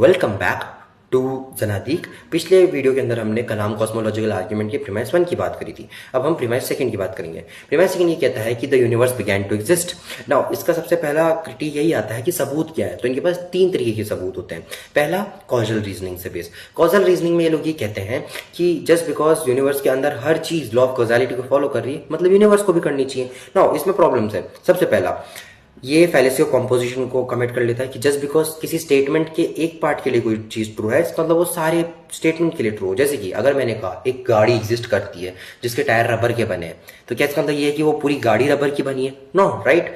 Welcome back to जनादीक। पिछले video के अंदर हमने कलाम कॉस्मोलॉजिकल आर्ग्यूमेंट के प्रीमाइस 1 की बात करी थी। अब हम प्रीमाइस 2 की बात करेंगे। प्रीमाइस 2 ये कहता है कि the universe began to exist. Now इसका सबसे पहला क्रिटेरिया यही आता है कि सबूत क्या है। तो इनके पास 3 तरीके के सबूत होते हैं। पहला, कॉजल रीजनिंग से बेस। कॉजल रीजनिंग में ये लोग ये कहते हैं कि जस्ट बिकॉज यूनिवर्स के अंदर हर चीज लॉ ऑफ कॉजालिटी को फॉलो कर रही है, मतलब यूनिवर्स को भी करनी चाहिए। नाउ इसमें प्रॉब्लम्स है। सबसे पहला, ये फैलेसी ऑफ कॉम्पोजिशन को कमिट कर लेता है कि जस्ट बिकॉज किसी स्टेटमेंट के एक पार्ट के लिए कोई चीज ट्रू है, इसका मतलब वो सारे स्टेटमेंट के लिए ट्रू हो। जैसे कि अगर मैंने कहा एक गाड़ी एग्जिस्ट करती है जिसके टायर रबर के बने हैं, तो क्या इसका मतलब ये है कि वो पूरी गाड़ी रबर की बनी है? No, right.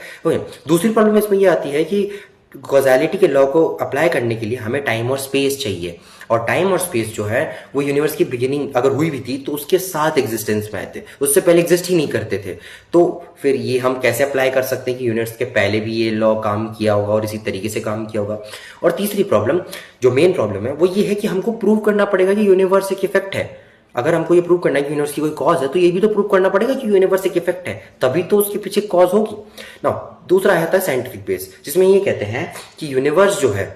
दूसरी प्रॉब्लम इसमें ये आती है कि कॉजालिटी के लॉ को अप्लाई करने के लिए हमें टाइम और स्पेस चाहिए, और टाइम और स्पेस जो है वो यूनिवर्स की बिगिनिंग अगर हुई भी थी तो उसके साथ एग्जिस्टेंस में आए थे, उससे पहले एग्जिस्ट ही नहीं करते थे। तो फिर ये हम कैसे अप्लाई कर सकते हैं कि यूनिवर्स के पहले भी ये लॉ काम किया होगा और इसी तरीके से काम किया होगा। और तीसरी प्रॉब्लम, जो मेन प्रॉब्लम है, वो ये है कि हमको प्रूव करना पड़ेगा कि यूनिवर्स एक इफेक्ट है। अगर हमको ये प्रूव करना है कि यूनिवर्स की कोई कॉज है, तो ये भी तो प्रूव करना पड़ेगा कि यूनिवर्स एक इफेक्ट है, तभी तो उसके पीछे कॉज होगी ना। दूसरा आता है साइंटिफिक बेस, जिसमें ये कहते हैं कि यूनिवर्स जो है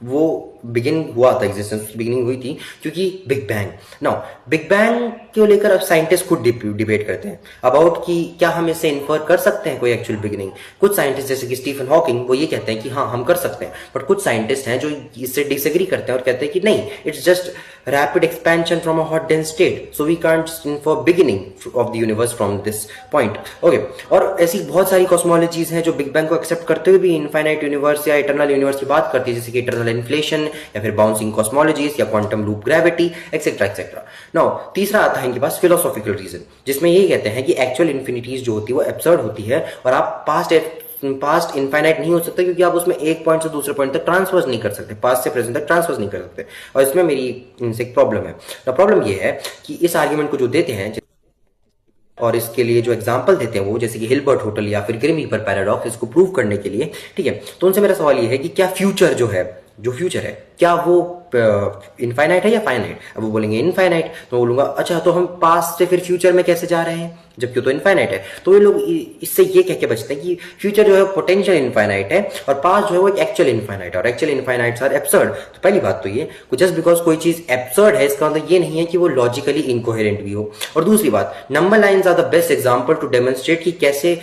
वो बिगिन हुआ था, एग्जिस्टेंस की बिगिनिंग हुई थी क्योंकि big bang. Now big bang को लेकर अब साइंटिस्ट खुद डिबेट करते हैं अबाउट कि क्या हम इससे इन्फर कर सकते हैं कोई एक्चुअल बिगिनिंग। कुछ साइंटिस्ट जैसे कि स्टीफन हॉकिंग, वो ये कहते हैं कि हाँ हम कर सकते हैं, बट कुछ साइंटिस्ट हैं जो इससे डिसएग्री करते हैं और कहते हैं कि नहीं, it's just rapid expansion from a hot dense state, so we can't infer beginning of the universe from this point. Okay, और ऐसी बहुत सारी कॉस्मोलॉजीज हैं जो बिग बैंग को एक्सेप्ट करते हुए भी इनफाइनाइट यूनिवर्स या इटर्नल यूनिवर्स की बात करती है, जैसे कि इटर्नल इन्फ्लेशन या फिर बाउंसिंग कॉस्मोलॉजीज या quantum loop gravity etcetera etcetera. Now तीसरा आता है इनके पास फिलोसॉफिकल रीजन, जिसमें ये कहते हैं कि एक्चुअल इन्फिनिटीज जो होती है वो एब्सर्ड होती है, और आप पास्ट इनफाइनाइट नहीं हो सकता क्योंकि आप उसमें एक पॉइंट से दूसरे पॉइंट तक ट्रांसफर नहीं कर सकते, पास्ट से प्रेजेंट तक ट्रांसफर नहीं कर सकते। और इसमें मेरी इनसे एक प्रॉब्लम है। प्रॉब्लम ये है कि इस आर्ग्यूमेंट को जो देते हैं और इसके लिए जो एग्जाम्पल देते हैं वो, जैसे कि हिल्बर्ट होटल या फिर ग्रिम रीपर पैराडॉक्स, इसको प्रूव करने के लिए, ठीक है। तो उनसे मेरा सवाल ये है कि क्या फ्यूचर जो फ्यूचर है क्या वो इनफाइनाइट है या फाइनाइट? अब वो बोलेंगे इनफाइनाइट, तो बोलूंगा अच्छा तो हम पास्ट से फिर फ्यूचर में कैसे जा रहे हैं जबकि तो इनफाइनाइट है? तो ये लोग इससे ये कह के बचते हैं कि फ्यूचर जो है पोटेंशियल इनफाइनाइट है और पास्ट जो है वो एक एक्चुअल इनफाइनाइट है, और एक्चुअल इनफाइनाइट्स आर एब्सर्ड। तो पहली बात तो ये, जस्ट बिकॉज कोई चीज एब्सर्ड है इसका मतलब ये नहीं है कि वो लॉजिकली इनकोहेरेंट भी हो। और दूसरी बात, number lines are the best example to demonstrate कि कैसे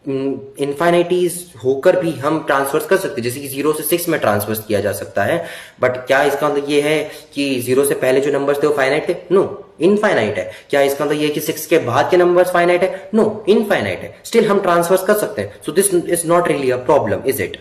इनफाइनाइटीज होकर भी हम ट्रांसफर्स कर सकते हैं, जैसे कि 0 से 6 में ट्रांसफर्स किया जा सकता है। बट क्या इसका मतलब ये है कि 0 से पहले जो नंबर्स थे वो फाइनाइट थे? नो, इनफाइनाइट है। क्या इसका मतलब ये है कि 6 के बाद के नंबर्स फाइनाइट है? नो, इनफाइनाइट है। स्टिल हम ट्रांसफर्स कर सकते हैं। So this is not really a problem, is it?